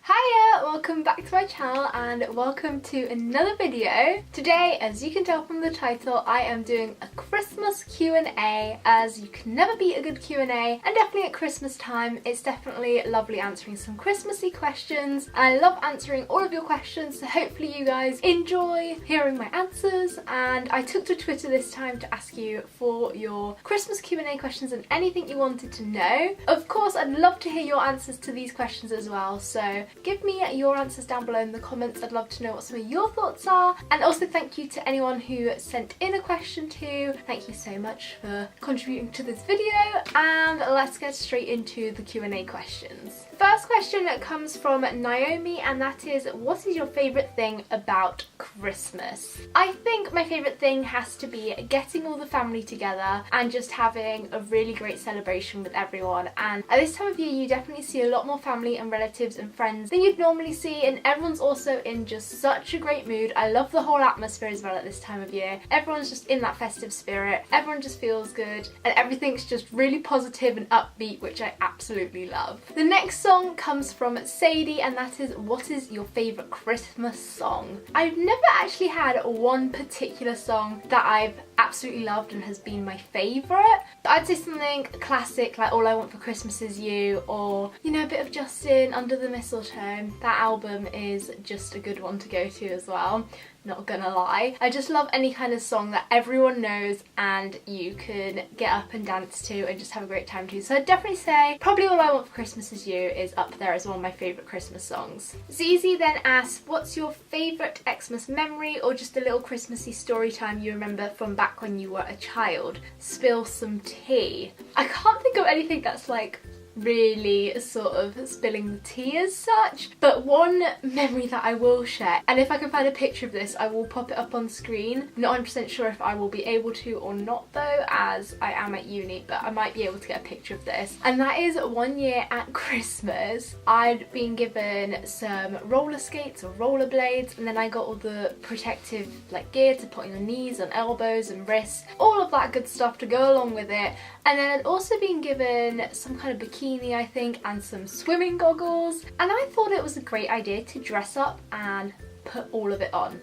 Hiya! Welcome back to my channel and welcome to another video. Today, as you can tell from the title, I am doing a Christmas Q&A, as you can never beat a good Q&A, and definitely at Christmas time it's definitely lovely answering some Christmassy questions. I love answering all of your questions, so hopefully you guys enjoy hearing my answers. And I took to Twitter this time to ask you for your Christmas Q&A questions and anything you wanted to know. Of course, I'd love to hear your answers to these questions as well, so give me your answers down below in the comments. I'd love to know what some of your thoughts are. And also thank you to anyone who sent in a question too. Thank you so much for contributing to this video, and let's get straight into the Q&A questions. First question comes from Naomi, and that is, what is your favourite thing about Christmas? I think my favourite thing has to be getting all the family together and just having a really great celebration with everyone. And at this time of year you definitely see a lot more family and relatives and friends than you'd normally see, and everyone's also in just such a great mood. I love the whole atmosphere as well at this time of year. Everyone's just in that festive spirit, everyone just feels good, and everything's just really positive and upbeat, which I absolutely love. The next song comes from Sadie, and that is, what is your favourite Christmas song? I've never actually had one particular song that I've absolutely loved and has been my favourite. I'd say something classic like All I Want for Christmas Is You, or, you know, a bit of Justin, Under the Mistletoe. That album is just a good one to go to as well, not gonna lie. I just love any kind of song that everyone knows and you can get up and dance to and just have a great time to. So I'd definitely say probably All I Want for Christmas Is You is up there as one of my favourite Christmas songs. Zizi then asks, what's your favourite Xmas memory or just a little Christmassy story time you remember from back when you were a child? Spill some tea. I can't think of anything that's like really sort of spilling the tea as such, but one memory that I will share, and if I can find a picture of this I will pop it up on screen. I'm not 100% sure if I will be able to or not though, as I am at uni, but I might be able to get a picture of this. And that is one year at Christmas I'd been given some roller skates or roller blades, and then I got all the protective like gear to put on your knees and elbows and wrists, all of that good stuff to go along with it. And then I'd also been given some kind of bikini, I think, and some swimming goggles, and I thought it was a great idea to dress up and put all of it on.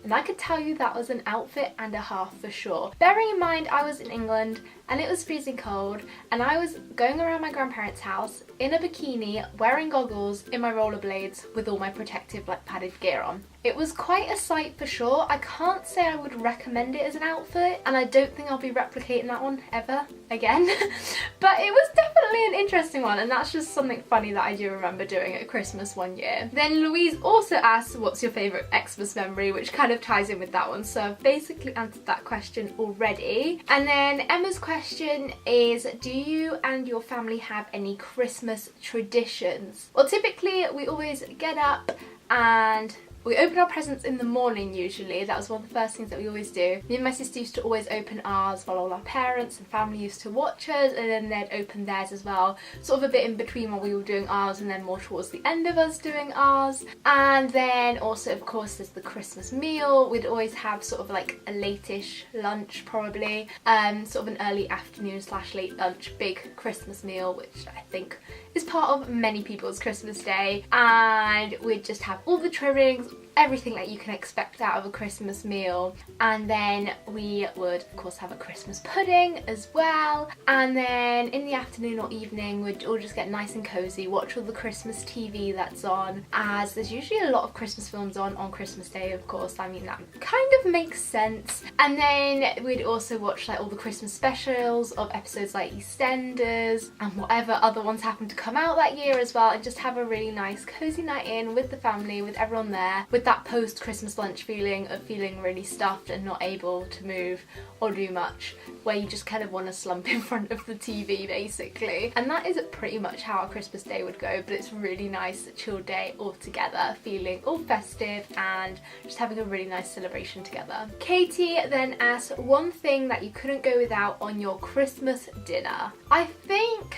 And I could tell you that was an outfit and a half for sure. Bearing in mind I was in England and it was freezing cold, and I was going around my grandparents' house in a bikini, wearing goggles, in my rollerblades, with all my protective like padded gear on. It was quite a sight for sure. I can't say I would recommend it as an outfit, and I don't think I'll be replicating that one ever again. But it was definitely an interesting one, and that's just something funny that I do remember doing at Christmas one year. Then Louise also asked, what's your favourite Xmas memory, which kind of ties in with that one, so I've basically answered that question already. And then Emma's question is, do you and your family have any Christmas traditions? Well, typically we always get up and we open our presents in the morning usually. That was one of the first things that we always do. Me and my sister used to always open ours while all our parents and family used to watch us, and then they'd open theirs as well. Sort of a bit in between while we were doing ours, and then more towards the end of us doing ours. And then also, of course, there's the Christmas meal. We'd always have sort of like a late-ish lunch probably. Sort of an early afternoon / late lunch, big Christmas meal, which I think is part of many people's Christmas day. And we'd just have all the trimmings, everything that you can expect out of a Christmas meal. And then we would of course have a Christmas pudding as well, and then in the afternoon or evening we'd all just get nice and cozy, watch all the Christmas TV that's on, as there's usually a lot of Christmas films on Christmas Day, of course. I mean, that kind of makes sense. And then we'd also watch like all the Christmas specials of episodes like EastEnders and whatever other ones happen to come out that year as well, and just have a really nice cozy night in with the family, with everyone there, with that post-Christmas lunch feeling of feeling really stuffed and not able to move or do much, where you just kind of want to slump in front of the TV basically. And that is pretty much how our Christmas day would go, but it's really nice, chill day all together, feeling all festive and just having a really nice celebration together. Katie then asked, one thing that you couldn't go without on your Christmas dinner. I think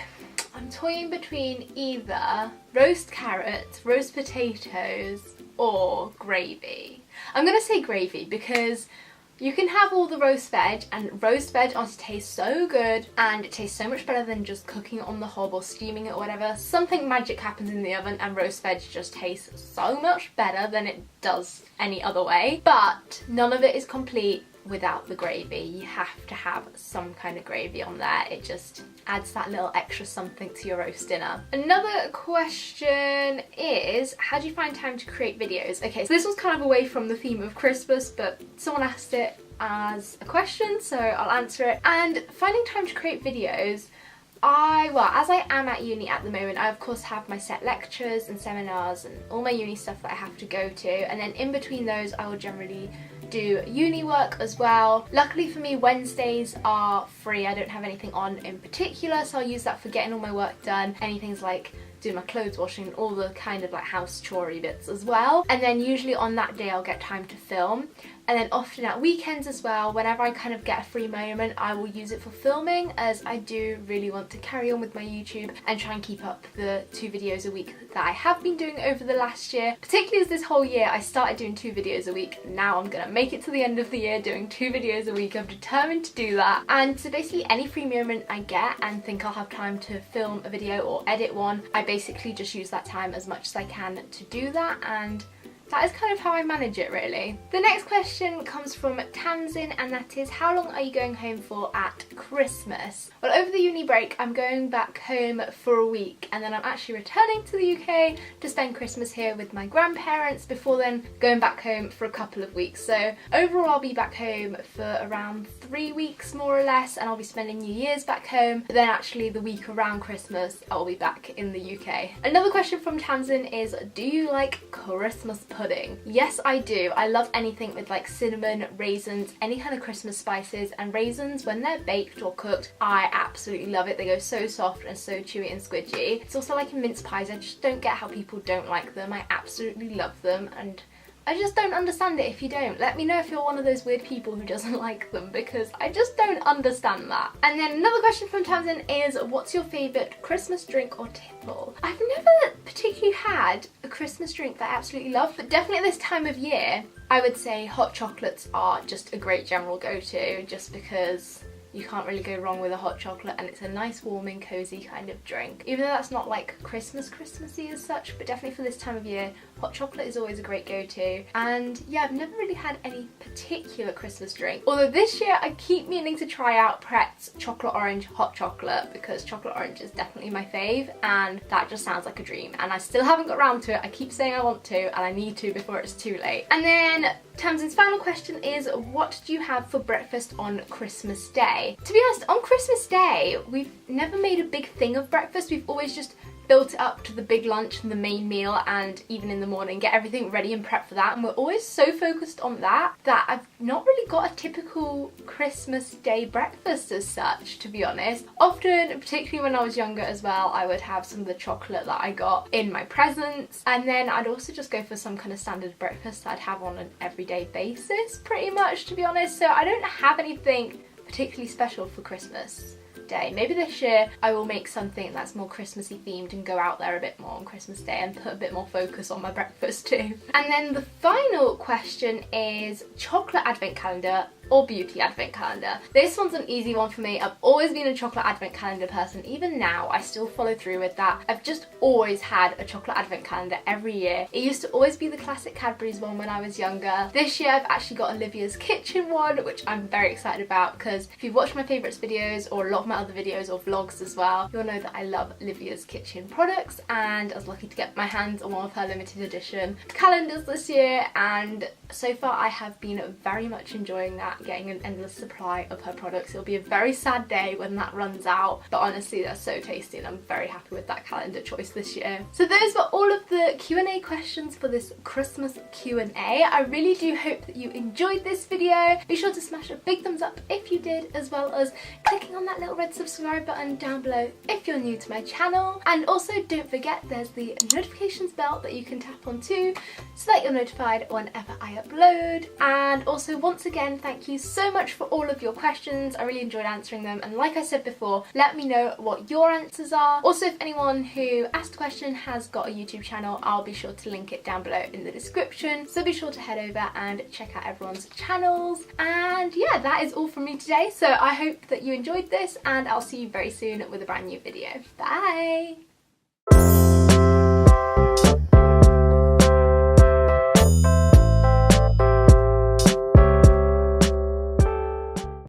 I'm toying between either roast carrots, roast potatoes, or gravy. I'm gonna say gravy because You can have all the roast veg, and roast veg honestly tastes so good, and it tastes so much better than just cooking it on the hob or steaming it or whatever. Something magic happens in the oven and roast veg just tastes so much better than it does any other way. But none of it is complete without the gravy. You have to have some kind of gravy on there. It just adds that little extra something to your roast dinner. Another question is, how do you find time to create videos? Okay, so this was kind of away from the theme of Christmas, but someone asked it as a question, so I'll answer it. And finding time to create videos, as I am at uni at the moment, I of course have my set lectures and seminars and all my uni stuff that I have to go to, and then in between those I will generally do uni work as well. Luckily for me, Wednesdays are free. I don't have anything on in particular, so I'll use that for getting all my work done. Anything's like doing my clothes washing and all the kind of like house chorey bits as well. And then usually on that day I'll get time to film. And then often at weekends as well, whenever I kind of get a free moment, I will use it for filming, as I do really want to carry on with my YouTube and try and keep up the 2 videos a week that I have been doing over the last year. Particularly as this whole year I started doing 2 videos a week. Now I'm gonna make it to the end of the year doing 2 videos a week. I'm determined to do that. And so basically any free moment I get and think I'll have time to film a video or edit one, I basically just use that time as much as I can to do that, and that is kind of how I manage it, really. The next question comes from Tamsin, and that is, how long are you going home for at Christmas? Well, over the uni break I'm going back home for a week, and then I'm actually returning to the UK to spend Christmas here with my grandparents before then going back home for a couple of weeks. So overall I'll be back home for around 3 weeks more or less, and I'll be spending New Year's back home, but then actually the week around Christmas I'll be back in the UK. Another question from Tamsin is, do you like Christmas pudding? Yes, I do. I love anything with like cinnamon, raisins, any kind of Christmas spices, and raisins when they're baked or cooked, I absolutely love it. They go so soft and so chewy and squidgy. It's also like in mince pies. I just don't get how people don't like them. I absolutely love them, and I just don't understand it if you don't. Let me know if you're one of those weird people who doesn't like them, because I just don't understand that. And then another question from Tamsin is, what's your favourite Christmas drink or tipple? I've never particularly had a Christmas drink that I absolutely love, but definitely at this time of year, I would say hot chocolates are just a great general go-to, just because you can't really go wrong with a hot chocolate, and it's a nice warming cozy kind of drink. Even though that's not like Christmassy as such, but definitely for this time of year, hot chocolate is always a great go-to. And yeah, I've never really had any particular Christmas drink, although this year I keep meaning to try out Pret's chocolate orange hot chocolate, because chocolate orange is definitely my fave, and that just sounds like a dream, and I still haven't got around to it. I keep saying I want to, and I need to before it's too late. And then Tamsin's final question is, what do you have for breakfast on Christmas Day? To be honest, on Christmas Day, we've never made a big thing of breakfast. We've always just built it up to the big lunch and the main meal, and even in the morning get everything ready and prep for that, and we're always so focused on that I've not really got a typical Christmas Day breakfast as such, to be honest. Often, particularly when I was younger as well, I would have some of the chocolate that I got in my presents, and then I'd also just go for some kind of standard breakfast that I'd have on an everyday basis, pretty much, to be honest. So I don't have anything particularly special for Christmas Day. Maybe this year I will make something that's more Christmassy themed and go out there a bit more on Christmas Day and put a bit more focus on my breakfast too. And then the final question is, chocolate advent calendar or beauty advent calendar? This one's an easy one for me. I've always been a chocolate advent calendar person. Even now I still follow through with that. I've just always had a chocolate advent calendar every year. It used to always be the classic Cadbury's one when I was younger. This year I've actually got Olivia's Kitchen one, which I'm very excited about, because if you've watched my favourites videos or a lot of my other videos or vlogs as well, you'll know that I love Olivia's Kitchen products, and I was lucky to get my hands on one of her limited edition calendars this year, and so far I have been very much enjoying that, getting an endless supply of her products. It'll be a very sad day when that runs out, but honestly they're so tasty and I'm very happy with that calendar choice this year. So those were all of the Q&A questions for this Christmas Q&A. I really do hope that you enjoyed this video. Be sure to smash a big thumbs up if you did, as well as clicking on that little red subscribe button down below if you're new to my channel. And also don't forget, there's the notifications bell that you can tap on too, so that you're notified whenever I I upload. And also, once again, thank you so much for all of your questions. I really enjoyed answering them, and like I said before, let me know what your answers are. Also, if anyone who asked a question has got a YouTube channel, I'll be sure to link it down below in the description, so be sure to head over and check out everyone's channels. And yeah, that is all from me today, so I hope that you enjoyed this, and I'll see you very soon with a brand new video. Bye!